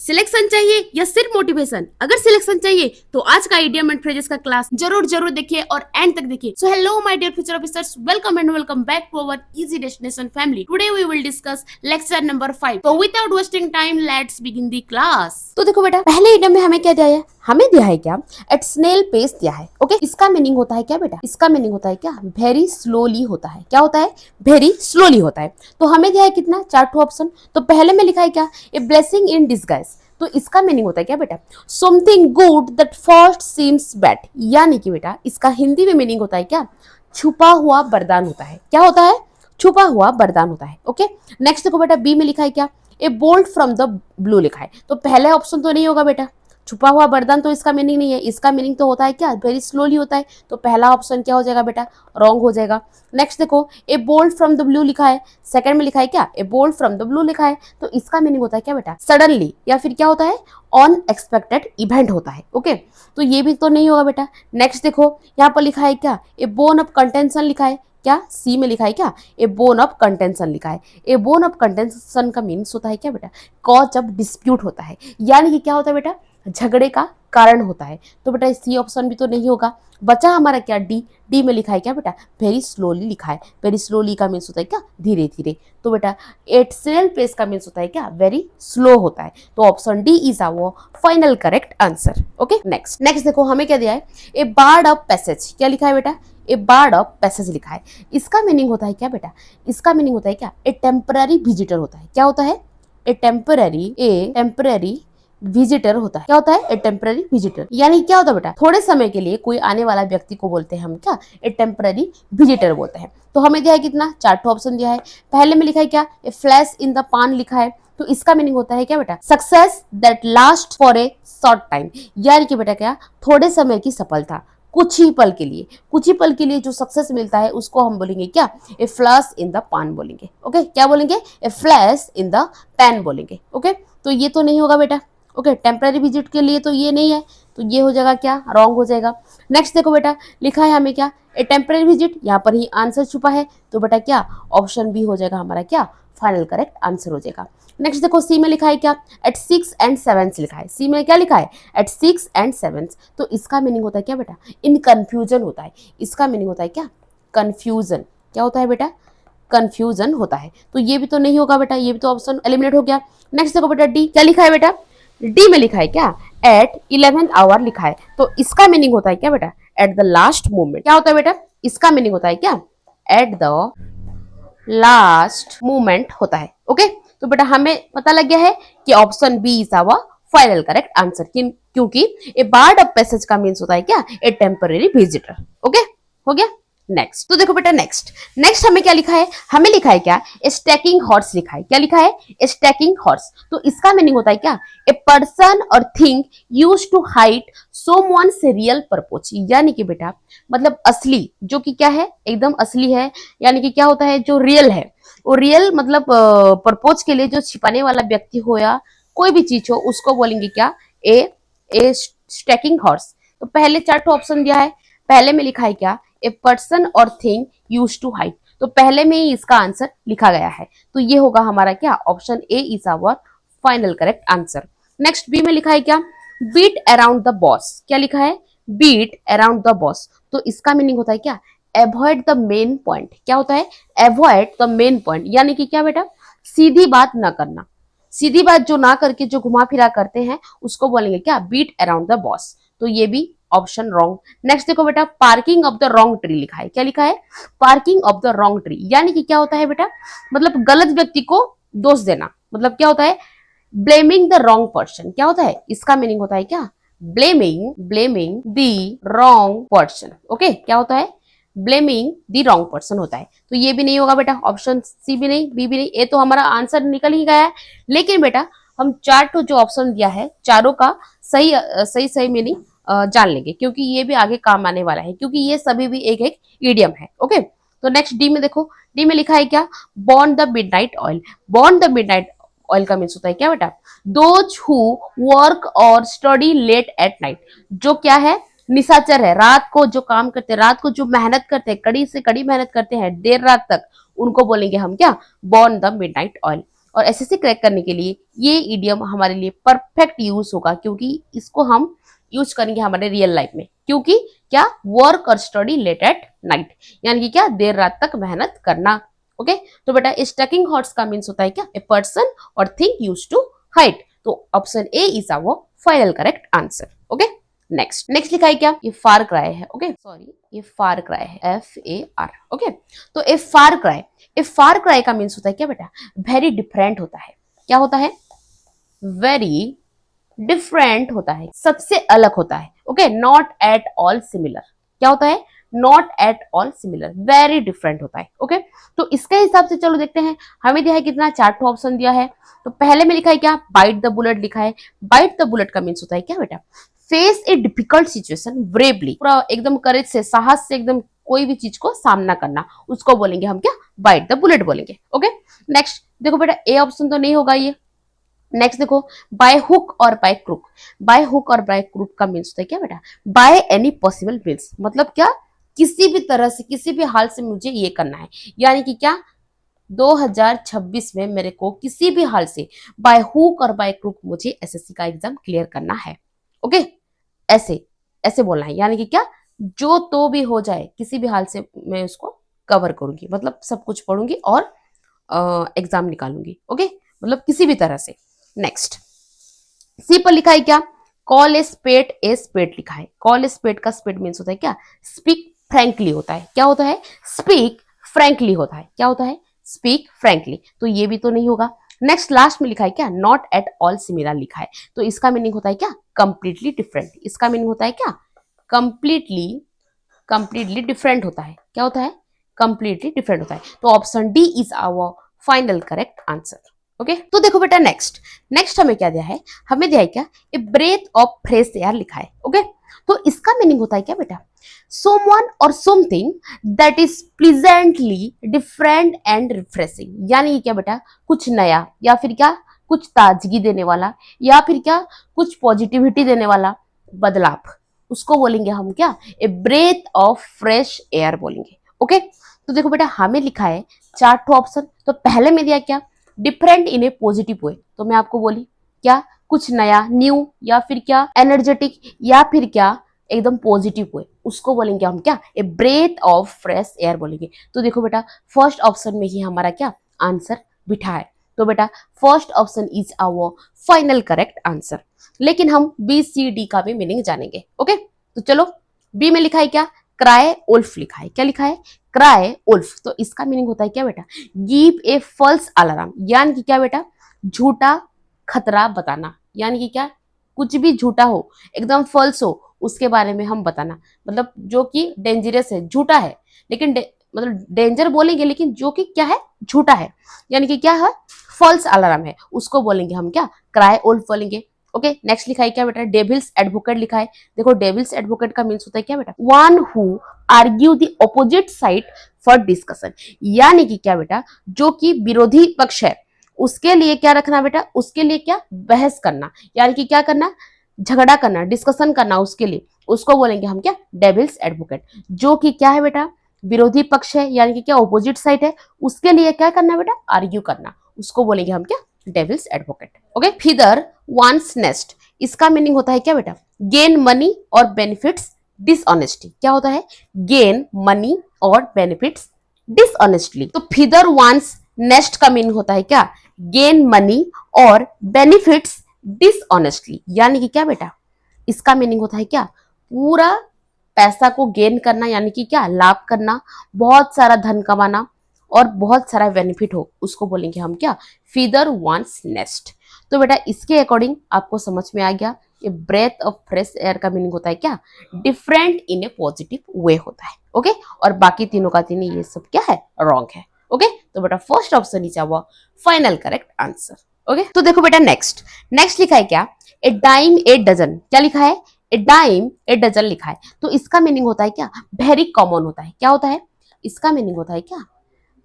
Selection चाहिए या सिर्फ मोटिवेशन? अगर सिलेक्शन चाहिए तो आज का इडियम एंड फ्रेजेस का क्लास जरूर जरूर देखिए और एंड तक देखिए। So hello my dear future officers, welcome and welcome back to our easy destination family. Today we will discuss lecture number 5। तो without wasting time let's begin the class. तो देखो बेटा, पहले इडियम में हमें क्या दिया है? हमें दिया है क्या? एट स्नेल पेस दिया है। ओके, इसका मीनिंग होता है क्या बेटा? इसका मीनिंग होता है क्या? वेरी स्लोली होता है। क्या होता है? वेरी स्लोली होता है। तो हमें दिया है कितना? 4 ऑप्शन। तो पहले में लिखा है क्या? A blessing in disguise. तो इसका मीनिंग होता है क्या बेटा? Something good that first seems bad. यानी कि बेटा इसका हिंदी में मीनिंग होता है क्या? छुपा हुआ वरदान होता है। क्या होता है? छुपा हुआ वरदान होता है। ओके, नेक्स्ट देखो बेटा, बी में लिखा है क्या? ए बोल्ट फ्रॉम द ब्लू लिखा है। तो पहला ऑप्शन तो नहीं होगा बेटा, छुपा हुआ वरदान तो इसका मीनिंग नहीं है। इसका मीनिंग तो होता है क्या? वेरी स्लोली होता है। तो पहला ऑप्शन क्या हो जाएगा बेटा? रॉन्ग हो जाएगा। नेक्स्ट देखो, ए बोल्ट फ्रॉम द ब्लू लिखा है। सेकंड में लिखा है क्या? ए बोल्ट फ्रॉम द ब्लू लिखा है। तो इसका मीनिंग होता है क्या बेटा? सडनली, या फिर क्या होता है? अनएक्सपेक्टेड इवेंट होता है। ओके, तो ये भी तो नहीं होगा बेटा। नेक्स्ट देखो, यहाँ पर लिखा है क्या? ए बोन ऑफ कंटेंशन लिखा है। क्या? सी में लिखा है क्या? ए बोन ऑफ कंटेंशन लिखा है। ए बोन ऑफ कंटेंशन का मीन्स होता है क्या बेटा? कॉज ऑफ डिस्प्यूट होता है। यानी कि क्या होता है बेटा? झगड़े का कारण होता है। तो बेटा सी ऑप्शन भी तो नहीं होगा। बचा हमारा क्या? डी। डी में लिखा है क्या बेटा? वेरी स्लोली लिखा है। वेरी स्लोली का मीन्स होता है क्या? धीरे धीरे। तो बेटा एट स्नेल पेस का मीन्स होता है क्या? वेरी स्लो होता है। तो option D is our final correct answer. Okay, next देखो हमें क्या दिया है? A bird of passage. क्या लिखा है बेटा? ए बार्ड ऑफ पैसेज लिखा है। इसका मीनिंग होता है क्या बेटा? इसका मीनिंग होता है क्या? ए टेम्पररी विजिटर होता है। क्या होता है? ए टेम्पररी विजिटर होता है। क्या होता है? ए टेम्पररी विजिटर। यानी क्या होता है बेटा? थोड़े समय के लिए कोई आने वाला व्यक्ति को बोलते हैं हम क्या? ए टेम्पररी विजिटर बोलते हैं। तो हमें दिया है कितना? 4 ऑप्शन दिया है। पहले में लिखा है क्या? ए फ्लैश इन द पान लिखा है। तो इसका मीनिंग होता है क्या बेटा? Success that last for a short time. यानी कि बेटा क्या? थोड़े समय की सफलता, कुछ ही पल के लिए, कुछ ही पल के लिए जो सक्सेस मिलता है उसको हम बोलेंगे क्या? ए फ्लैश इन द पान बोलेंगे। ओके, क्या बोलेंगे? ए फ्लैश इन द पैन बोलेंगे। ओके, तो ये तो नहीं होगा बेटा। ओके, टेम्पररी विजिट के लिए तो ये नहीं है। तो ये हो जाएगा क्या? रॉन्ग हो जाएगा। नेक्स्ट देखो बेटा, लिखा है हमें क्या? ए टेम्पररी विजिट। यहाँ पर ही आंसर छुपा है। तो बेटा क्या? ऑप्शन बी हो जाएगा हमारा क्या? फाइनल करेक्ट आंसर हो जाएगा। नेक्स्ट देखो, सी में लिखा है क्या? एट 6 and 7 लिखा है। सी में क्या लिखा है? At 6 and 7। तो इसका मीनिंग होता है क्या बेटा? इन कंफ्यूजन होता है। इसका मीनिंग होता है क्या? कंफ्यूजन। क्या होता है बेटा? कंफ्यूजन होता है। तो ये भी तो नहीं होगा बेटा, ये भी तो ऑप्शन एलिमिनेट हो गया। नेक्स्ट देखो बेटा, डी। क्या लिखा है बेटा? डी में लिखा है क्या? एट 11th आवर लिखा है। तो इसका मीनिंग होता है क्या बेटा? At the last moment. क्या होता है बेटा? इसका मीनिंग होता है क्या? एट द लास्ट मोमेंट होता है। ओके, तो बेटा हमें पता लग गया है कि option B is our final correct answer, क्योंकि ए बार्ड ऑफ पैसेज का मीन्स होता है क्या? ए टेम्पररी विजिटर। ओके, हो गया। नेक्स्ट, तो देखो बेटा, नेक्स्ट हमें क्या लिखा है? हमें लिखा है क्या? स्टैकिंग हॉर्स लिखा है। क्या लिखा है? Stacking horse. तो इसका मीनिंग होता है क्या? A person or thing use to hide someone's real purpose. यानी कि बेटा मतलब असली, जो कि क्या है? एकदम असली है। यानी कि क्या होता है? जो रियल है, वो रियल मतलब पर्पज के लिए जो छिपाने वाला व्यक्ति हो या कोई भी चीज हो, उसको बोलेंगे क्या? ए स्टैकिंग हॉर्स। तो पहले 4 ऑप्शन दिया है। पहले में लिखा है क्या? A person or thing use to hide. तो पहले में ही इसका आंसर लिखा गया है। तो ये होगा हमारा क्या? Option A is our final correct answer. Next, B में लिखा है क्या? Beat around the boss. क्या लिखा है? Beat around the boss. तो इसका मीनिंग होता है क्या? Avoid the main point. क्या होता है? Avoid the main point. यानी कि क्या बेटा? सीधी बात ना करना। सीधी बात जो ना करके जो घुमा फिरा करते हैं उसको बोलेंगे क्या? Beat around the boss. तो ये भी ऑप्शन रॉन्ग। नेक्स्ट देखो बेटा, parking of the wrong tree लिखा है। क्या लिखा है? Parking of the wrong tree. यानी कि क्या होता है बेटा? मतलब गलत व्यक्ति को दोष देना। मतलब क्या होता है? Blaming the wrong person. क्या होता है? इसका मीनिंग होता है क्या? Blaming the wrong person. Okay, क्या होता है? ब्लेमिंग द रॉन्ग पर्सन होता है। तो ये भी नहीं होगा बेटा, ऑप्शन सी भी नहीं, बी भी नहीं। ये तो हमारा आंसर निकल ही गया है। लेकिन बेटा हम 4 जो ऑप्शन दिया है, चारों का सही मीनिंग जान लेंगे, क्योंकि ये भी आगे काम आने वाला है, क्योंकि ये सभी भी एक एक इडियम है। ओके, तो नेक्स्ट डी में देखो, डी में लिखा है क्या? Born the midnight oil. Born the midnight oil का मीन्स होता है क्या बेटा? दोज हु वर्क और स्टडी लेट एट नाइट। जो क्या है? निशाचर है, रात को जो काम करते हैं, रात को जो मेहनत करते हैं, कड़ी से कड़ी मेहनत करते हैं देर रात तक, उनको बोलेंगे हम क्या? Born the midnight oil. और एसएससी क्रैक करने के लिए ये इडियम हमारे लिए परफेक्ट यूज होगा, क्योंकि इसको हम यूज करेंगे हमारे रियल लाइफ में। क्योंकि क्या, वर्क और स्टडी लेट एट नाइट, यानी कि क्या, देर रात तक मेहनत करना। ओके, तो बेटा स्टकिंग हॉर्स का मीन्स होता है क्या, a person or thing use to hide. तो option A is our final correct answer. Okay, next लिखा है क्या, ये फार क्राई है। ओके, सॉरी, ये फार क्राई है, FAR। ओके, तो ए फार क्राई का मीन्स होता है क्या बेटा, वेरी डिफरेंट होता है। क्या होता है, वेरी डिफरेंट होता है, सबसे अलग होता है। Okay, not at all similar. क्या होता है, not at all similar, very different होता है। ओके, तो इसके हिसाब से चलो देखते हैं, हमें दिया है कितना, 4 ऑप्शन दिया है। तो पहले में लिखा है क्या, बाइट द बुलेट लिखा है। बाइट द बुलेट का मीन्स होता है क्या बेटा, face a difficult situation bravely, पूरा एकदम करेज से, साहस से एकदम कोई भी चीज को सामना करना, उसको बोलेंगे हम क्या, बाइट द बुलेट बोलेंगे। ओके, नेक्स्ट देखो बेटा, ए ऑप्शन तो नहीं होगा ये। नेक्स्ट देखो, बाय हुक और बाय क्रूक। बाय हुक और बाय क्रूक का मीन्स होता है क्या बेटा, बाय एनी पॉसिबल मीन्स, मतलब क्या, किसी भी तरह से, किसी भी हाल से मुझे ये करना है, यानी कि क्या, 2026 में मेरे को किसी भी हाल से बाय हुक और बाय क्रूक मुझे एसएससी का एग्जाम क्लियर करना है। ओके, ऐसे ऐसे बोलना है, यानी कि क्या, जो तो भी हो जाए, किसी भी हाल से मैं उसको कवर करूंगी, मतलब सब कुछ पढ़ूंगी और एग्जाम निकालूंगी। ओके, मतलब किसी भी तरह से। नेक्स्ट, सी पर लिखा है क्या, कॉल ए स्पेड लिखा है। कॉल ए स्पेड का स्पेड मीन्स होता है क्या, स्पीक फ्रैंकली होता है। क्या होता है, स्पीक फ्रैंकली होता है। क्या होता है, स्पीक फ्रैंकली, तो ये भी तो नहीं होगा। नेक्स्ट, लास्ट में लिखा है क्या, नॉट एट ऑल सिमिलर लिखा है, तो इसका मीनिंग होता है क्या, कंप्लीटली डिफरेंट। इसका मीनिंग होता है क्या, कंप्लीटली डिफरेंट होता है। क्या होता है, कंप्लीटली डिफरेंट होता है। तो option D is our final correct answer. Okay, तो देखो बेटा, नेक्स्ट हमें क्या दिया है, हमें दिया है क्या, a breath of fresh air लिखा है। ओके, तो इसका मीनिंग होता है क्या बेटा, someone और something that is pleasantly different and refreshing, यानी कि क्या बेटा, कुछ नया, या फिर क्या, कुछ ताजगी देने वाला, या फिर क्या, कुछ पॉजिटिविटी देने वाला बदलाव, उसको बोलेंगे हम क्या, a breath of fresh air बोलेंगे। ओके, तो देखो बेटा, हमें लिखा है 4 ऑप्शन। तो पहले में दिया क्या, different in A positive way, तो मैं आपको बोली क्या, कुछ नया, न्यू, या फिर क्या, एनर्जेटिक, या फिर क्या, एकदम पॉजिटिव वे, उसको बोलेंगे हम क्या, a breath of fresh air बोलेंगे। तो देखो बेटा, फर्स्ट ऑप्शन में ही हमारा क्या आंसर बिठा है। तो बेटा, first option is our final correct answer. लेकिन हम BCD का भी मीनिंग जानेंगे। ओके, तो चलो, बी में लिखा है क्या, क्राई उल्फ लिखा है। क्या लिखा है, क्राई उल्फ, तो इसका मीनिंग होता है क्या बेटा, गिव ए फॉल्स अलार्म, यानी कि क्या बेटा, झूठा खतरा बताना, यानी कि क्या, कुछ भी झूठा हो, एकदम फॉल्स हो, उसके बारे में हम बताना, मतलब जो कि डेंजरस है, झूठा है, लेकिन मतलब डेंजर बोलेंगे, लेकिन जो कि क्या है, झूठा है, यानी कि क्या है, फॉल्स अलार्म है, उसको बोलेंगे हम क्या, क्राई उल्फ बोलेंगे। ओके, नेक्स्ट लिखा है क्या बेटा, डेविल्स एडवोकेट लिखा है। देखो, डेविल्स एडवोकेट का मीन्स होता है क्या बेटा, one who argue the opposite side for discussion, यानी कि क्या बेटा, जो कि विरोधी पक्ष है उसके लिए क्या रखना बेटा, उसके लिए क्या, बहस करना, यानी कि क्या करना, झगड़ा करना, डिस्कशन करना, उसके लिए, उसको बोलेंगे हम क्या, डेविल्स एडवोकेट। जो कि क्या है बेटा, विरोधी पक्ष है, यानी कि क्या, ऑपोजिट साइड है, उसके लिए क्या करना बेटा, आर्ग्यू करना, उसको बोलेंगे हम क्या, devil's advocate. Okay, feather one's nest, इसका मीनिंग होता है क्या बेटा, gain money or benefits dishonestly. क्या होता है, gain money or benefits dishonestly. तो फिदर वंस नेस्ट का मीनिंग होता है क्या, gain money or benefits dishonestly, यानी कि क्या बेटा, इसका मीनिंग होता है क्या, पूरा पैसा को गेन करना, यानी कि क्या, लाभ करना, बहुत सारा धन कमाना और बहुत सारा बेनिफिट हो, उसको बोलेंगे हम क्या, फीदर वंस नेस्ट। तो बेटा, इसके अकॉर्डिंग आपको समझ में आ गया, ये ब्रेथ ऑफ फ्रेश एयर का मीनिंग होता है क्या, different in A positive way होता है। ओके, और बाकी तीनों का तीनों ये सब क्या है, रॉन्ग है। ओके, तो बेटा, first option is our final correct answer. Okay, तो देखो बेटा, नेक्स्ट लिखा है क्या, ए डाइम ए डजन। क्या लिखा है, ए डाइम ए डजन लिखा है। तो इसका मीनिंग होता है क्या, वेरी कॉमन होता है। क्या होता है, इसका मीनिंग होता है क्या,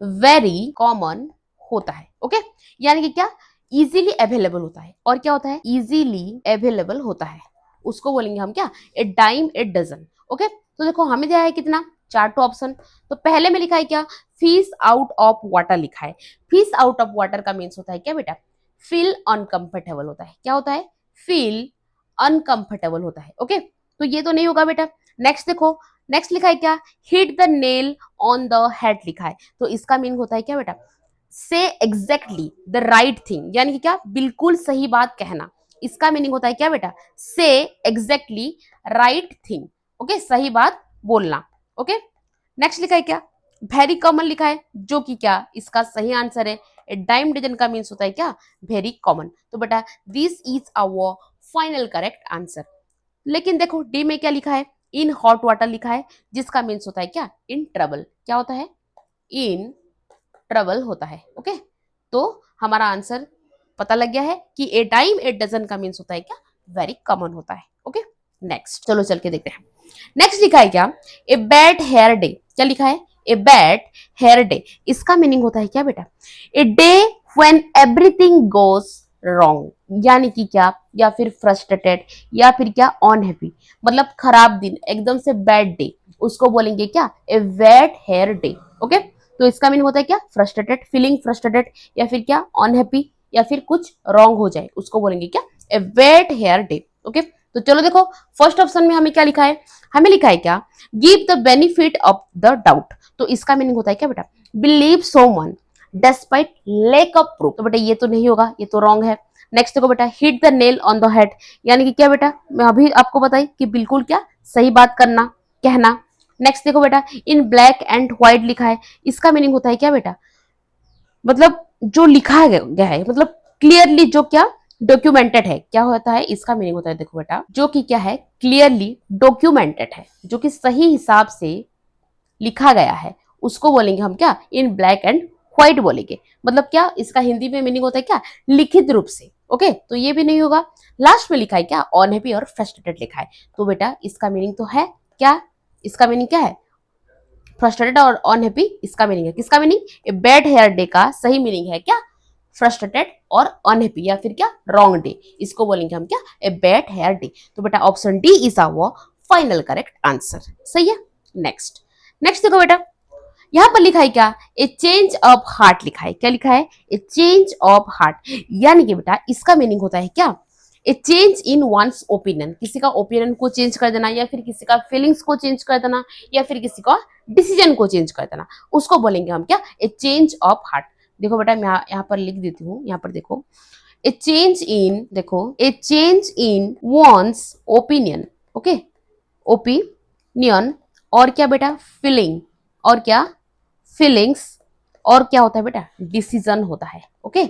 वेरी कॉमन होता है। ओके, यानी कि क्या, इजीली अवेलेबल होता है, और क्या होता है, इजीली अवेलेबल होता है, उसको बोलेंगे हम क्या, ए डाइम ए डजन। ओके, तो देखो, हमें दिया है कितना, चार ऑप्शन। तो पहले में लिखा है क्या, फिश आउट ऑफ वाटर लिखा है। फिश आउट ऑफ वाटर का मीन्स होता है क्या बेटा, फील अनकंफर्टेबल होता है। क्या होता है, फील अनकंफर्टेबल होता है। ओके, तो ये तो नहीं होगा बेटा। नेक्स्ट देखो, नेक्स्ट लिखा है क्या, hit the nail on the head लिखा है। तो इसका मीनिंग होता है क्या बेटा, से एग्जैक्टली द राइट थिंग, यानी कि क्या, बिल्कुल सही बात कहना। इसका मीनिंग होता है क्या बेटा, से एग्जैक्टली राइट थिंग। ओके, सही बात बोलना। ओके, नेक्स्ट लिखा है क्या, वेरी कॉमन लिखा है, जो कि क्या इसका सही आंसर है। ए डाइम डजन का मीन्स होता है क्या, वेरी कॉमन। तो बेटा this is our final correct answer. लेकिन देखो डी में क्या लिखा है, इन हॉट वाटर लिखा है, जिसका मीन्स होता है क्या, इन ट्रबल। क्या होता है, इन ट्रबल होता है। ओके, तो हमारा आंसर पता लग गया है कि ए टाइम ए डजन का मीन्स होता है क्या, वेरी कॉमन होता है। ओके, नेक्स्ट चलो चल के देखते हैं। नेक्स्ट लिखा है क्या, ए बैड हेयर डे। क्या लिखा है, ए बैड हेयर डे। इसका मीनिंग होता है क्या बेटा, a day when everything goes wrong, यानी कि क्या, या फिर फ्रस्ट्रेटेड, या फिर क्या अनहैप्पी, मतलब खराब दिन, एकदम से बैड डे, उसको बोलेंगे क्या, a bad hair day. Okay, तो इसका मीनिंग होता है क्या, फ्रस्ट्रेटेड, फीलिंग फ्रस्ट्रेटेड, या फिर क्या अनहैप्पी, या फिर कुछ रॉन्ग हो जाए, उसको बोलेंगे क्या, a bad hair day. Okay, तो चलो देखो फर्स्ट ऑप्शन में हमें क्या लिखा है, हमें लिखा है क्या, give the benefit of the doubt. तो इसका मीनिंग होता है क्या बेटा, believe someone despite lack of proof. तो बेटा ये तो नहीं होगा, ये तो रॉन्ग है। नेक्स्ट देखो बेटा, hit the nail on the head, यानी कि क्या बेटा, मैं अभी आपको बताई कि बिल्कुल क्या सही बात करना, कहना। नेक्स्ट देखो बेटा, इन ब्लैक एंड व्हाइट लिखा है। इसका मीनिंग होता है क्या बेटा, मतलब जो लिखा गया है, मतलब क्लियरली जो क्या डॉक्यूमेंटेड है। क्या होता है, इसका मीनिंग होता है, देखो बेटा, जो कि क्या है, क्लियरली डॉक्यूमेंटेड है, जो कि सही हिसाब से लिखा गया है, उसको बोलेंगे हम क्या, इन ब्लैक एंड व्हाइट बोलेंगे। मतलब क्या, इसका हिंदी में मीनिंग होता है क्या, लिखित रूप से। ओके, तो ये भी नहीं होगा। लास्ट में लिखा है क्या, अनहैप्पी और फ्रस्ट्रेटेड लिखा है। तो बेटा इसका मीनिंग तो है क्या, इसका मीनिंग क्या है, फ्रस्ट्रेटेड और अनहैप्पी। इसका मीनिंग है, किसका meaning, a bad hair day का सही मीनिंग है क्या, फ्रस्ट्रेटेड और अनहैप्पी, या फिर क्या रॉन्ग डे, इसको बोलेंगे हम क्या, ए बैड हेयर डे। तो बेटा option D is our final correct answer. सही है। नेक्स्ट, नेक्स्ट देखो बेटा, यहां पर लिखा है क्या, ए चेंज ऑफ हार्ट लिखा है। क्या लिखा है, ए चेंज ऑफ हार्ट, यानी कि बेटा इसका मीनिंग होता है क्या, a change in one's opinion, किसी का ओपिनियन को चेंज कर देना, या फिर किसी का फीलिंग्स को चेंज कर देना, या फिर किसी का डिसीजन को चेंज कर देना, उसको बोलेंगे हम क्या, ए चेंज ऑफ हार्ट। देखो बेटा मैं यहाँ पर लिख देती हूँ, यहाँ पर देखो, ए चेंज इन, देखो ए change in one's opinion. Okay, opinion, और क्या बेटा, फीलिंग, और क्या फीलिंग्स, और क्या होता है बेटा, डिसीजन होता है। ओके,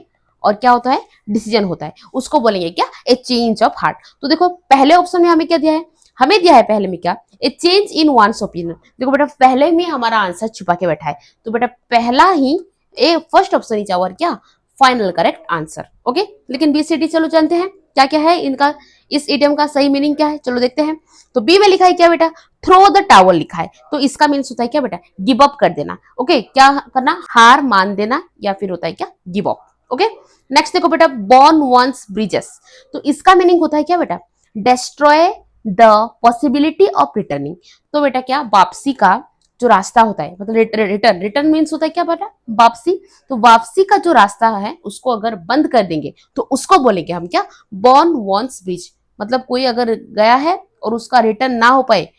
और क्या होता है, डिसीजन होता है, उसको बोलेंगे क्या, ए चेंज ऑफ हार्ट। तो देखो पहले ऑप्शन में हमें क्या दिया है, हमें दिया है पहले में क्या, a change in one's opinion. देखो बेटा पहले में हमारा आंसर छुपा के बैठा है, तो बेटा पहला ही ए फर्स्ट ऑप्शन ही चावर क्या, फाइनल करेक्ट आंसर। ओके, लेकिन बी सी डी चलो जानते हैं क्या क्या है इनका, इस इडियम का सही मीनिंग क्या है, चलो देखते हैं। तो बी में लिखा है क्या बेटा, थ्रो द टावल लिखा है। तो इसका मीन्स होता है क्या बेटा, गिव अप कर देना। ओके, क्या करना, हार मान देना, या फिर होता है क्या, गिव अप। ओके, नेक्स्ट देखो बेटा, बॉर्न वंस ब्रिजेस। तो इसका मीनिंग होता है क्या बेटा, destroy the possibility of returning. तो बेटा क्या, वापसी का जो रास्ता होता है, मतलब रिटर्न, रिटर्न मीन्स होता है क्या बेटा, वापसी। तो वापसी का जो रास्ता है उसको अगर बंद कर देंगे तो उसको बोलेंगे हम क्या, बॉर्न वंस ब्रिज। मतलब कोई अगर गया है और उसका रिटर्न ना हो पाए,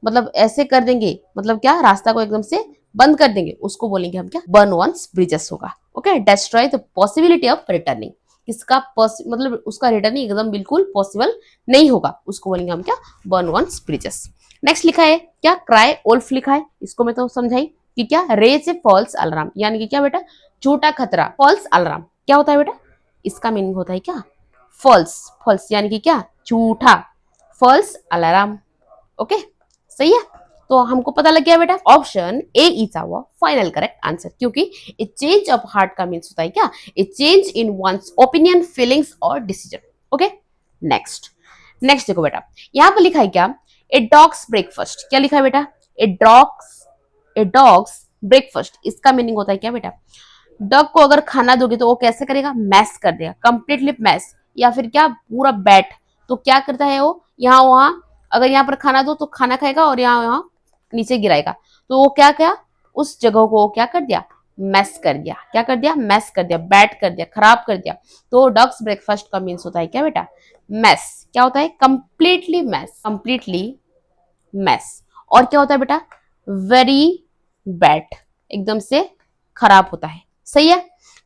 मतलब ऐसे कर देंगे, मतलब क्या रास्ता को एकदम से बंद कर देंगे, उसको बोलेंगे हम क्या, बर्न वंस ब्रिजेस होगा। Okay, destroy the possibility of returning, इसका मतलब उसका रिटर्निंग एकदम बिल्कुल पॉसिबल नहीं होगा, उसको बोलेंगे हम क्या, बर्न वंस ब्रिजेस। नेक्स्ट लिखा है क्या, क्राई वोल्फ लिखा है। इसको मैं तो समझाई कि क्या, रेज ए फॉल्स अलार्म, यानी कि क्या बेटा, झूठा खतरा, फॉल्स अलार्म। क्या होता है बेटा, इसका मीनिंग होता है क्या, फॉल्स, फॉल्स यानी कि क्या, झूठा, फॉल्स अलार्म। ओके, सही है। तो हमको पता लग गया बेटा option A is our final correct answer, क्योंकि ए चेंज ऑफ हार्ट का मीन्स होता है क्या, a change in one's opinion, feelings और डिसीजन। ओके, नेक्स्ट, नेक्स्ट देखो बेटा, यहां पर लिखा है क्या, ए डॉग्स ब्रेकफास्ट। क्या लिखा है बेटा, ए डॉग्स ब्रेकफास्ट। इसका मीनिंग होता है क्या बेटा, डॉग को अगर खाना दोगे तो वो कैसे करेगा, मैस कर देगा, कंप्लीटली मैस, या फिर क्या पूरा बैट। तो क्या करता है वो, यहाँ वहां, अगर यहाँ पर खाना दो तो खाना खाएगा और यहाँ यहाँ नीचे गिराएगा। तो वो क्या क्या उस जगह को वो क्या कर दिया, मैस कर दिया। क्या कर दिया, मैस कर दिया, बैड कर दिया, खराब कर दिया। तो डॉग्स ब्रेकफास्ट का मीन्स होता है क्या बेटा, मैस। क्या होता है, कंप्लीटली मैस, कंप्लीटली मैस। और क्या होता है बेटा, वेरी बैड, एकदम से खराब होता है। सही है।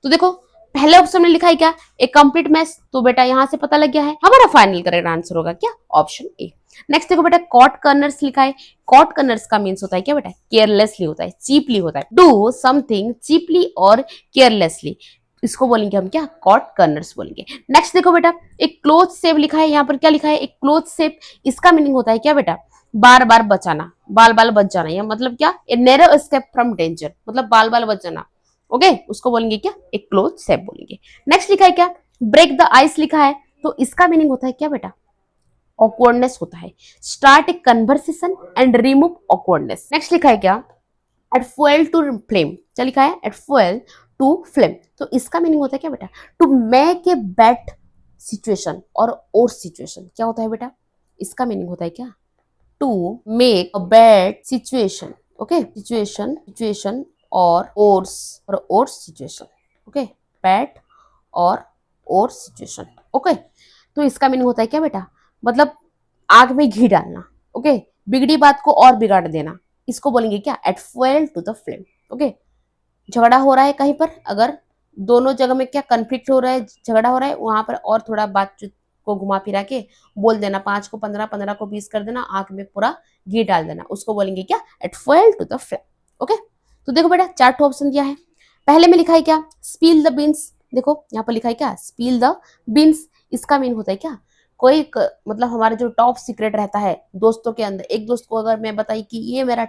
तो देखो पहले ऑप्शन में लिखा है क्या, ए कंप्लीट मैस, तो बेटा यहां से पता लग गया है हमारा फाइनल करेक्ट आंसर होगा क्या, ऑप्शन ए। नेक्स्ट देखो बेटा कॉट कर्नर्स लिखा है। कॉट कर्नर्स का मीन्स होता है क्या बेटा, केयरलेसली होता है, चीपली होता है। डू समथिंग चीपली और केयरलेसली, इसको बोलेंगे हम क्या, कॉट कर्नर्स बोलेंगे। नेक्स्ट देखो बेटा एक क्लोथ सेव लिखा है, यहाँ पर क्या लिखा है, एक क्लोथ सेव, इसका मीनिंग होता है क्या बेटा, बार बार बचाना, बाल बाल बच जाना, या मतलब क्या, a narrow escape from danger, मतलब बाल बाल बच जाना। ओके, उसको बोलेंगे क्या, एक क्लोथ सेव बोलेंगे। नेक्स्ट लिखा है क्या, ब्रेक द आइस लिखा है, तो इसका मीनिंग होता है क्या बेटा, ऑकवर्डनेस होता है। Start A conversation and remove awkwardness. Next लिखा है क्या, एट फ्यूल टू फ्लेम, क्या लिखा है, एट फ्यूल टू फ्लेम, तो इसका मीनिंग होता है क्या बेटा, to make a bad situation और सिचुएशन। क्या होता है बेटा, इसका मीनिंग होता है क्या, to make a bad situation. Okay, situation और सिचुएशन। ओके, बैड और सिचुएशन। ओके, तो इसका मीनिंग होता है क्या बेटा, मतलब आग में घी डालना। ओके, बिगड़ी बात को और बिगाड़ देना, इसको बोलेंगे क्या, add fuel to the flame. Okay, झगड़ा हो रहा है कहीं पर, अगर दोनों जगह में क्या कन्फ्लिक्ट हो रहा है, झगड़ा हो रहा है, वहां पर और थोड़ा बातचीत को घुमा फिरा के बोल देना, 5 को 15, 15 को 20 कर देना, आग में पूरा घी डाल देना, उसको बोलेंगे क्या, add fuel to the flame. Okay, तो देखो बेटा 4 ऑप्शन दिया है। पहले में लिखा है क्या, स्पील द बीन्स, देखो यहाँ पर लिखा है क्या, स्पील द बीन्स, इसका मीन होता है क्या, मतलब हमारा जो टॉप सीक्रेट रहता है दोस्तों के अंदर, एक दोस्त को अगर मैं बताई कि ये मेरा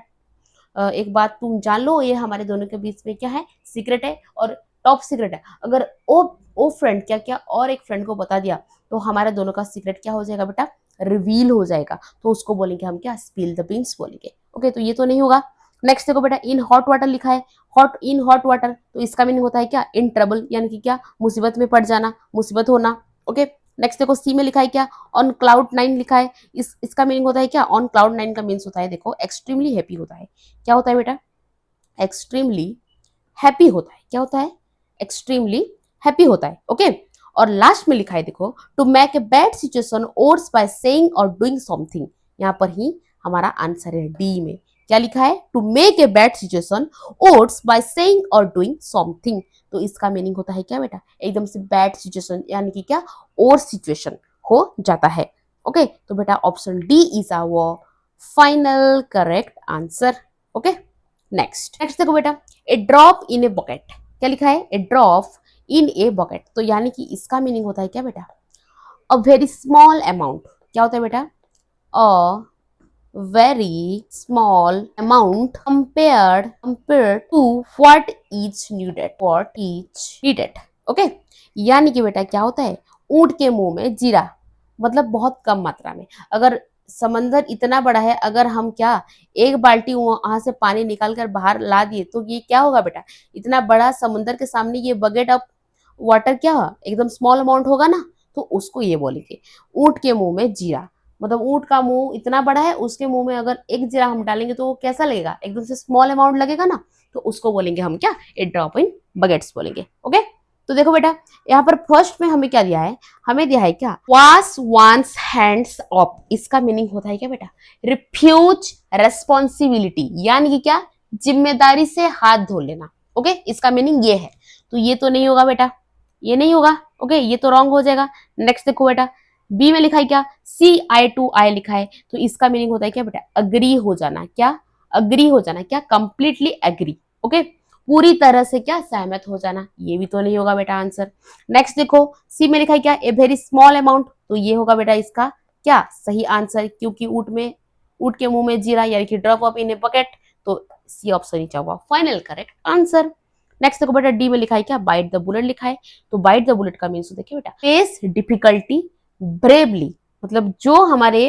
एक बात तुम जान लो, ये हमारे दोनों के बीच में क्या है, सीक्रेट है और टॉप सीक्रेट है, अगर वो फ्रेंड क्या क्या और एक फ्रेंड को बता दिया, तो हमारे दोनों का सीक्रेट क्या हो जाएगा बेटा, रिवील हो जाएगा, तो उसको बोलेंगे हम क्या, स्पिल द बीन्स बोलेंगे। ओके, तो ये तो नहीं होगा। नेक्स्ट देखो बेटा इन हॉट वाटर लिखा है, हॉट वाटर, तो इसका मीनिंग होता है क्या, इन ट्रबल, यानी कि क्या, मुसीबत में पड़ जाना, मुसीबत होना। ओके, नेक्स्ट देखो सी में लिखा है क्या, ऑन क्लाउड 9 लिखा है, इसका मीनिंग होता है क्या, ऑन क्लाउड 9 का मीन्स होता है देखो एक्सट्रीमली हैप्पी होता है। क्या होता है बेटा, एक्सट्रीमली हैप्पी होता है। क्या होता है, एक्सट्रीमली हैप्पी होता है। ओके, और लास्ट में लिखा है देखो, to make a bad situation worse by saying or doing something, यहाँ पर ही हमारा आंसर है डी में। क्या लिखा है, to make a bad situation worse by saying or doing something, तो इसका मीनिंग होता है क्या बेटा, एकदम से बैड सिचुएशन, यानी कि क्या, और सिचुएशन हो जाता है। ओके, तो बेटा option D is our final correct answer. Okay, next देखो बेटा, ए ड्रॉप इन ए बकेट, क्या लिखा है, ए ड्रॉप इन ए बकेट, तो यानी कि इसका मीनिंग होता है क्या बेटा, अ वेरी स्मॉल अमाउंट। क्या होता है बेटा, a very small amount compared to what is needed। Okay, यानी कि बेटा क्या होता है, ऊंट के मुंह में जीरा, मतलब बहुत कम मात्रा में। अगर समंदर इतना बड़ा है, अगर हम क्या एक बाल्टी वहां से पानी निकाल कर बाहर ला दिए, तो ये क्या होगा बेटा, इतना बड़ा समुंदर के सामने ये बकेट ऑफ वाटर क्या एकदम स्मॉल अमाउंट होगा ना, तो उसको ये बोलेंगे ऊंट के मुंह में जीरा। मतलब ऊंट का मुंह इतना बड़ा है, उसके मुंह में अगर एक जीरा हम डालेंगे तो वो कैसा लगेगा, एकदम से स्मॉल अमाउंट लगेगा ना, तो उसको बोलेंगे हम क्या, ए ड्रॉप इन बकेट्स बोलेंगे। ओके, तो देखो बेटा यहाँ पर फर्स्ट में हमें क्या दिया है, हमें दिया है क्या, वॉश वंस हैंड्स ऑफ, इसका मीनिंग होता है क्या बेटा, रिफ्यूज रेस्पॉन्सिबिलिटी, यानी कि क्या, जिम्मेदारी से हाथ धो लेना। ओके, इसका मीनिंग ये है, तो ये तो नहीं होगा बेटा, ये नहीं होगा। ओके, ये तो रॉन्ग हो जाएगा। नेक्स्ट देखो बेटा बी में लिखा है क्या, CI2I लिखा है, तो इसका मीनिंग होता है क्या बेटा, अग्री हो जाना। क्या, अग्री हो जाना, क्या, कंप्लीटली एग्री। ओके, पूरी तरह से क्या, सहमत हो जाना, ये भी तो नहीं होगा बेटा आंसर। नेक्स्ट देखो सी में लिखा है क्या, ए वेरी स्मॉल अमाउंट, तो ये होगा बेटा इसका क्या, सही आंसर, क्योंकि ऊंट के मुंह में जीरा, यानी कि drop of in a bucket, तो सी ऑप्शन ही होगा फाइनल करेक्ट आंसर। नेक्स्ट देखो बेटा डी में लिखा है क्या, बाइट द बुलेट लिखा है, तो बाइट द बुलेट का मीन्स देखिए बेटा, फेस डिफिकल्टी ब्रेवली, मतलब जो हमारे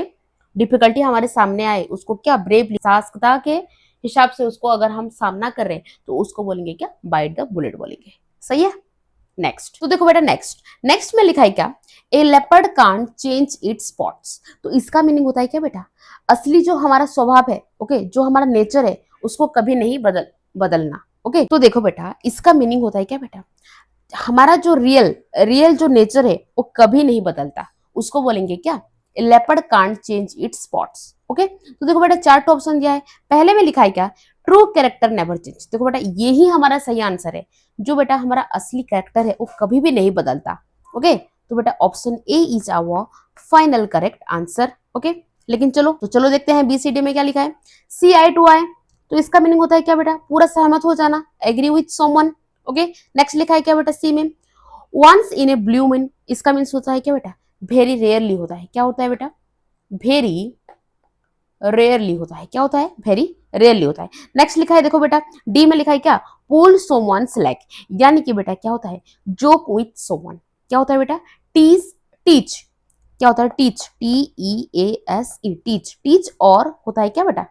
डिफिकल्टी हमारे सामने आए उसको क्या, ब्रेवली, साहसिकता के हिसाब से उसको अगर हम सामना कर रहे हैं, तो उसको बोलेंगे क्या, बाइट द बुलेट बोलेंगे। सही है। नेक्स्ट तो देखो बेटा नेक्स्ट में लिखा है क्या, a leopard can't change its spots, तो इसका मीनिंग होता है क्या बेटा, असली जो हमारा स्वभाव है, ओके, जो हमारा नेचर है, उसको कभी नहीं बदलना। ओके, तो देखो बेटा, इसका मीनिंग होता है क्या बेटा, हमारा जो रियल रियल जो नेचर है वो कभी नहीं बदलता, उसको बोलेंगे क्या, leopard can't change its spots. Okay, तो देखो बेटा चार ऑप्शन दिया है, पहले में लिखा है क्या, ट्रू कैरेक्टर नेवर चेंज। देखो बेटा यही हमारा सही आंसर है, जो बेटा हमारा असली कैरेक्टर है वो कभी भी नहीं बदलता। ओके, तो बेटा option A is our final correct answer. Okay, लेकिन चलो देखते हैं बीसीडी में क्या लिखा है, सी आई टू आई, तो इसका मीनिंग होता है क्या बेटा, पूरा सहमत हो जाना, agree with someone. Okay, next लिखा है क्या बेटा सी में, once in a blue moon, इसका मीन्स होता है क्या बेटा, वेरी रेयरली होता है, क्या होता है बेटा, वेरी रेयरली होता है, क्या होता है, वेरी रेयरली होता है। नेक्स्ट लिखा है देखो बेटा डी में लिखा है क्या, पुल समवन्स लेग, यानी कि बेटा क्या होता है, जोक विथ समवन, क्या होता है बेटा, टीज टीच, क्या होता है, teach, T E A S E, teach, teach और होता है क्या बेटा,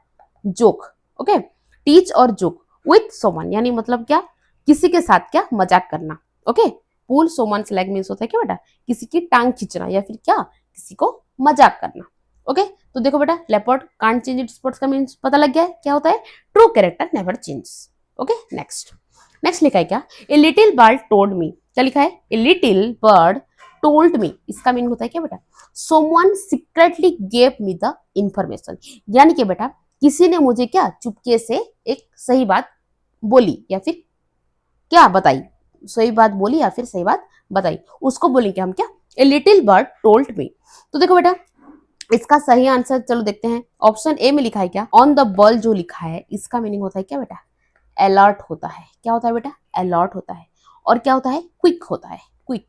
जोक। ओके, टीच और जोक विथ समवन, यानी मतलब क्या, किसी के साथ क्या, मजाक करना। ओके, पुल समवन्स लेग मींस होता है क्या बेटा, किसी की टांग खींचना या फिर क्या, किसी को मजाक करना। ओके, तो देखो बेटा leopard can't change its spots का मींस पता लग गया है, क्या होता है, true character never change. Okay, next लिखा है क्या, a little bird told me, क्या लिखा है, a little bird told me, इसका मीनिंग होता है क्या बेटा, someone secretly gave me the information, यानी कि बेटा किसी ने मुझे क्या, चुपके से एक सही बात बोली या फिर क्या बताई, सही बात बोली या फिर सही बात बताई, उसको बोलेंगे हम क्या, a little bird told me. तो देखो बेटा इसका सही आंसर चलो देखते हैं, ऑप्शन ए में लिखा है क्या, ऑन द बॉल, जो लिखा है इसका मीनिंग होता है क्या बेटा, अलर्ट होता है, क्या होता है बेटा, अलर्ट होता है, और क्या होता है, क्विक होता है, क्विक,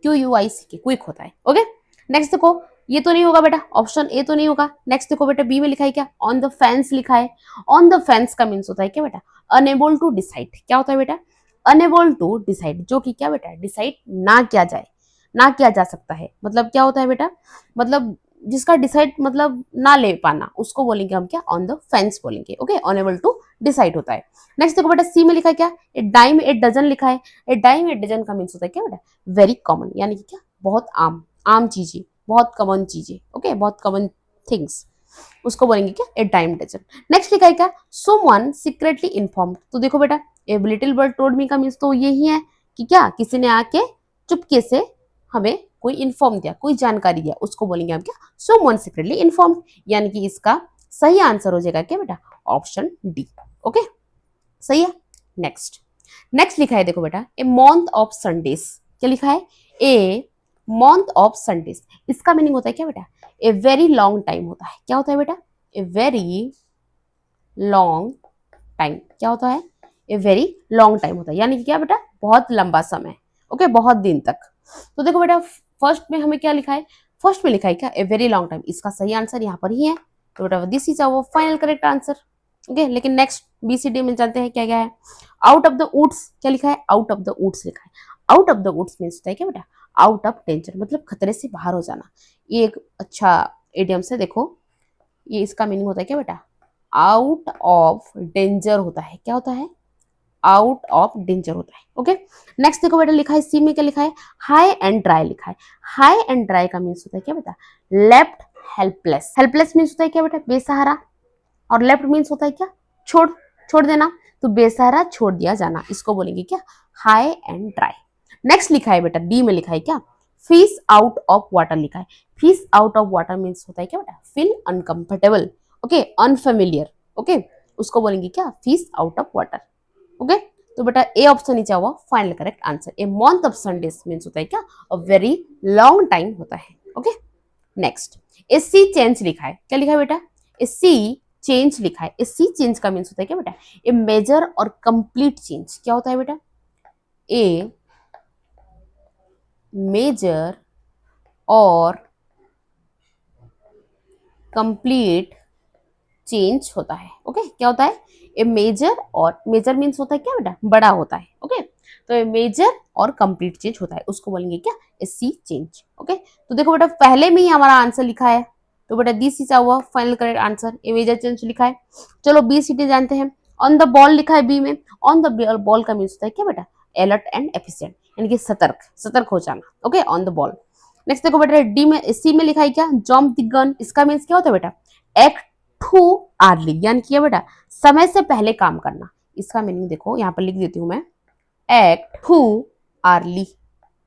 क्यू यू आई सी के, क्विक होता है। ओके, नेक्स्ट देखो, ये तो नहीं होगा बेटा, ऑप्शन ए तो नहीं होगा। नेक्स्ट देखो बेटा बी में लिखा है क्या, ऑन द फेंस लिखा है, ऑन द फेंस का मीन्स होता है क्या बेटा, अनेबल टू डिसाइड, क्या होता है बेटा, अनेबल टू डिसाइड, जो कि क्या बेटा, डिसाइड ना किया जाए, ना किया जा सकता है, मतलब क्या होता है बेटा, मतलब जिसका डिसाइड मतलब ना ले पाना, उसको बोलेंगे हम क्या, ऑन द फेंस बोलेंगे। ओके, अनेबल टू डिसाइड होता है। नेक्स्ट देखो बेटा सी में लिखा है क्या, ए डाइम ए डजन लिखा है, ए डाइम ए डजन का मीन्स होता है क्या बेटा, वेरी कॉमन, यानी कि क्या, बहुत आम चीजें, बहुत कॉमन चीजें। ओके, बहुत कॉमन थिंग्स, उसको बोलेंगे क्या, ए डाइम डजन। नेक्स्ट लिखा है क्या, समवन सीक्रेटली इन्फॉर्म्ड, तो देखो बेटा a little bird told me का मीन्स तो यही है कि क्या, किसी ने आके चुपके से हमें कोई इन्फॉर्म दिया, कोई जानकारी दिया, उसको बोलेंगे हम क्या, समवन सीक्रेटली इन्फॉर्म्ड, यानी कि इसका सही आंसर हो जाएगा क्या बेटा, ऑप्शन डी। ओके, सही है। नेक्स्ट लिखा है देखो बेटा ए मंथ ऑफ संडेज, क्या लिखा है, ए मंथ ऑफ संडेज, इसका मीनिंग होता है क्या बेटा, ए वेरी लॉन्ग टाइम होता है, क्या होता है बेटा, ए वेरी लॉन्ग टाइम, क्या होता है, ए वेरी लॉन्ग टाइम होता है, यानी कि क्या बेटा, बहुत लंबा समय। ओके, बहुत दिन तक। तो देखो बेटा फर्स्ट में हमें क्या लिखा है, फर्स्ट में लिखा है क्या, ए वेरी लॉन्ग टाइम, इसका सही आंसर यहाँ पर ही है, तो बेटा this is our final correct answer. Okay, लेकिन नेक्स्ट बीसीडी में जानते हैं क्या क्या है, आउट ऑफ द वुड्स, क्या लिखा है, आउट ऑफ द वुड्स लिखा है, out of the woods means होता है क्या बेटा, आउट ऑफ डेंजर, मतलब खतरे से बाहर हो जाना, ये एक अच्छा एडियम से देखो, ये इसका मीनिंग होता है क्या बेटा, आउट ऑफ डेंजर होता है, क्या होता है, आउट ऑफ डेंजर होता है। ओके, नेक्स्ट देखो बेटा लिखा है सी में क्या लिखा है, हाई एंड ड्राई लिखा है, हाई एंड ड्राई का मीन्स होता है क्या बेटा, लेफ्ट हेल्पलेस, हेल्पलेस मीन्स होता है क्या बेटा, बेसहारा, और लेफ्ट मीन्स होता है क्या, छोड़ देना, तो बेसहारा छोड़ दिया जाना, इसको बोलेंगे क्या, हाई एंड ड्राई। नेक्स्ट लिखा है बेटा डी में लिखा है क्या, फिश आउट ऑफ वाटर लिखा है, fish out of water means होता है क्या बेटा, feel uncomfortable, okay, unfamiliar. Okay, उसको बोलेंगे क्या, fish out of water. Okay, तो बेटा ए ऑप्शन नीचे हुआ final correct answer, a month of Sundays means होता है क्या, अ वेरी लॉन्ग टाइम होता है। ओके, नेक्स्ट ए सी चेंज लिखा है, क्या लिखा है बेटा, ए सी चेंज लिखा है, ए सी चेंज का मीन्स होता है क्या बेटा, ए मेजर और कंप्लीट चेंज, क्या होता है बेटा, ए मेजर और कंप्लीट चेंज होता है। ओके, क्या होता है, ए मेजर, और मेजर मीन्स होता है क्या बेटा, बड़ा होता है। ओके, तो ए मेजर और कंप्लीट चेंज होता है, उसको बोलेंगे क्या, ए सी चेंज। ओके, तो देखो बेटा पहले में ही हमारा आंसर लिखा है, तो बेटा this is our final correct answer, a major change लिखा है। चलो बी सी डी जानते हैं, ऑन द बॉल लिखा है बी में, ऑन द बॉल का मीन्स होता है क्या बेटा, अलर्ट एंड एफिशिएंट, यानी कि सतर्क हो जाना। Okay, on the ball. Next देखो बेटा डी में सी में लिखा है क्या, जंप द गन, इसका मीन्स क्या होता है बेटा, एक्ट टू अर्ली, यानी कि बेटा समय से पहले काम करना। इसका मीनिंग देखो, यहाँ पर लिख देती हूं मैं, एक्ट टू अर्ली।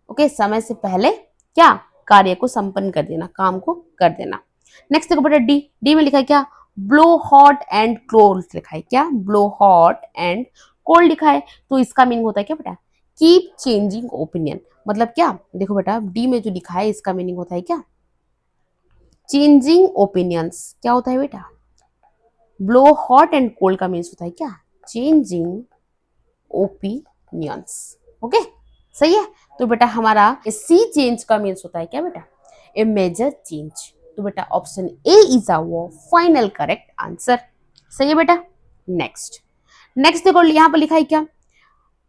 ओके, समय से पहले क्या कार्य को संपन्न कर देना, काम को कर देना। नेक्स्ट देखो बेटा डी, डी में लिखा है क्या, ब्लो हॉट एंड कोल्ड लिखा है, क्या ब्लो हॉट एंड कोल्ड लिखा है। तो इसका मीनिंग होता है क्या बेटा, कीप चेंजिंग ओपिनियन। मतलब क्या, देखो बेटा डी में जो लिखा है इसका मीनिंग होता है क्या, चेंजिंग ओपिनियंस। क्या होता है बेटा, ब्लो हॉट एंड कोल्ड का मीन्स होता है क्या, चेंजिंग ओपिनियंस। ओके, सही है। तो बेटा हमारा सी चेंज का मीन्स होता है क्या बेटा, ए मेजर चेंज। तो बेटा option A is our final correct answer. सही है बेटा। नेक्स्ट, नेक्स्ट देखो यहां पर लिखा है क्या,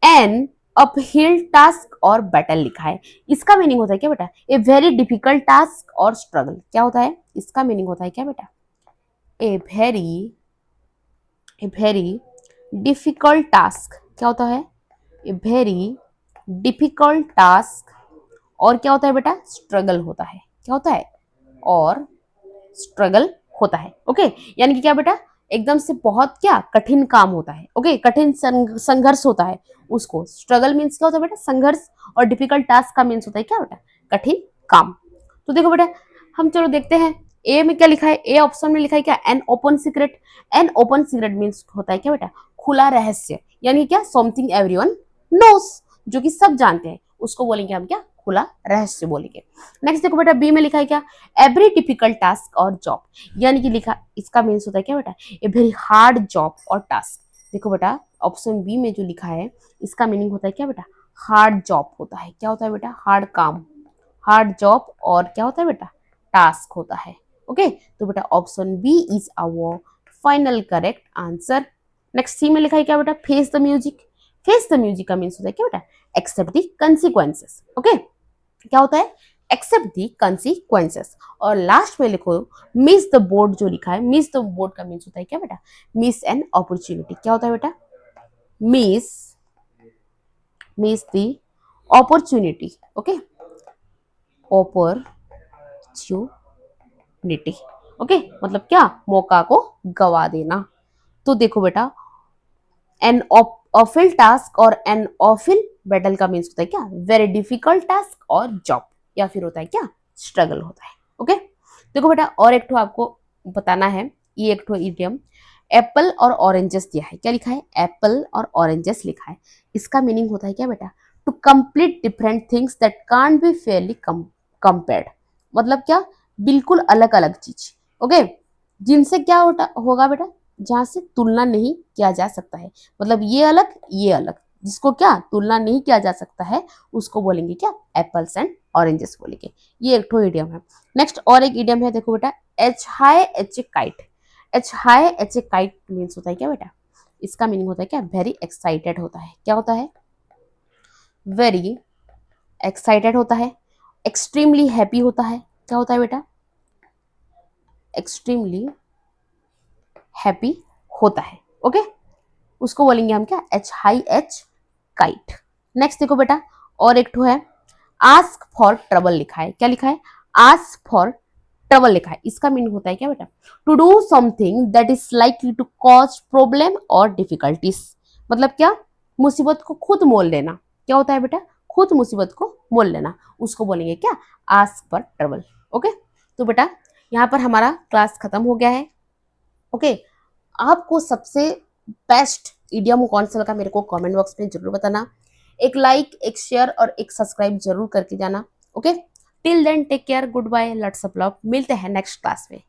एन अपहिल टास्क और बैटल लिखा है। इसका मीनिंग होता है क्या बेटा, ए वेरी डिफिकल्ट टास्क और स्ट्रगल। क्या होता है, इसका मीनिंग होता है क्या बेटा, ए वेरी डिफिकल्ट टास्क। क्या होता है, ए वेरी डिफिकल्ट टास्क, और क्या होता है बेटा, स्ट्रगल होता है। क्या होता है, और स्ट्रगल होता है। ओके, यानी कि क्या बेटा, एकदम से बहुत क्या कठिन काम होता है। ओके, कठिन संघर्ष होता है, उसको स्ट्रगल मीन्स क्या होता है बेटा, संघर्ष। और डिफिकल्ट टास्क का मीन्स होता है क्या बेटा, कठिन काम। तो देखो बेटा हम चलो देखते हैं, ए में क्या लिखा है, ए ऑप्शन में लिखा है क्या, an open secret. An open secret means होता है क्या बेटा, खुला रहस्य, यानी क्या, समथिंग एवरीवन नोस, जो कि सब जानते हैं, उसको बोलेंगे हम क्या, खुला रहस्य बोलेंगे। नेक्स्ट देखो बेटा बी में लिखा है क्या, एवरी डिफिकल्ट टास्क और जॉब, यानी कि लिखा, इसका मीन्स होता है क्या बेटा, ए वेरी हार्ड जॉब और टास्क। देखो बेटा ऑप्शन बी में जो लिखा है इसका मीनिंग होता है क्या बेटा, हार्ड जॉब होता है। क्या होता है बेटा, हार्ड काम, हार्ड जॉब, और क्या होता है बेटा, टास्क होता है। ओके, तो बेटा option B is our final correct answer. Next C में लिखा है क्या बेटा, face the music. Face the music का मीन्स होता है क्या बेटा, एक्सेप्ट द कंसिक्वेंसेस। ओके, क्या होता है, एक्सेप्ट दी कंसिक्वेंसेस। और लास्ट में लिखो मिस द बोर्ड, जो लिखा है मिस द बोर्ड का मीन्स होता है क्या बेटा, मिस एन अपॉर्चुनिटी। क्या होता है बेटा, miss the opportunity. Okay, opportunity. Okay, मतलब क्या, मौका को गवा देना। तो देखो बेटा एन ऑफिल टास्क और एन ऑफिल बैटल का मीन्स होता है क्या, वेरी डिफिकल्ट टास्क और जॉब, या फिर होता है क्या, स्ट्रगल होता है। ओके, देखो बेटा और एक ठो आपको बताना है, ये एक ठो इडियम, एप्पल और ऑरेंजेस दिया है। क्या लिखा है, एप्पल और ऑरेंजेस लिखा है। इसका मीनिंग होता है क्या बेटा, two complete different things that can't be fairly compared. मतलब क्या, बिल्कुल अलग अलग चीज। ओके, जिनसे क्या होगा बेटा, जहां से तुलना नहीं किया जा सकता है। मतलब ये अलग ये अलग, जिसको क्या तुलना नहीं किया जा सकता है उसको बोलेंगे क्या, एप्पल्स एंड ऑरेंजेस बोलेंगे। ये एक ठो इडियम है। नेक्स्ट और एक इडियम है, देखो बेटा, H high H A kite. H high H A kite means होता है क्या बेटा, इसका मीनिंग होता है क्या, वेरी एक्साइटेड होता है। क्या होता है, वेरी एक्साइटेड होता है। एक्सट्रीमली हैप्पी होता है। क्या होता है बेटा, एक्सट्रीमली हैप्पी होता है। ओके, उसको बोलेंगे हम क्या, H high H kite. Next देखो बेटा और एक ठो है, आस्क फॉर ट्रबल लिखा है। क्या लिखा है, आस्क फॉर ट्रबल लिखा है। इसका मीनिंग होता है क्या बेटा, to do something that is likely to cause problem or difficulties. मतलब क्या, मुसीबत को खुद मोल लेना। क्या होता है बेटा, खुद मुसीबत को मोल लेना, उसको बोलेंगे क्या, आस्क फॉर ट्रबल। ओके, तो बेटा यहाँ पर हमारा क्लास खत्म हो गया है। ओके, आपको सबसे बेस्ट इडियम कौन सा लगा मेरे को कमेंट बॉक्स में जरूर बताना। एक लाइक, एक शेयर और एक सब्सक्राइब जरूर करके जाना। Okay, till then take care, good bye, lots of love. मिलते हैं नेक्स्ट क्लास में।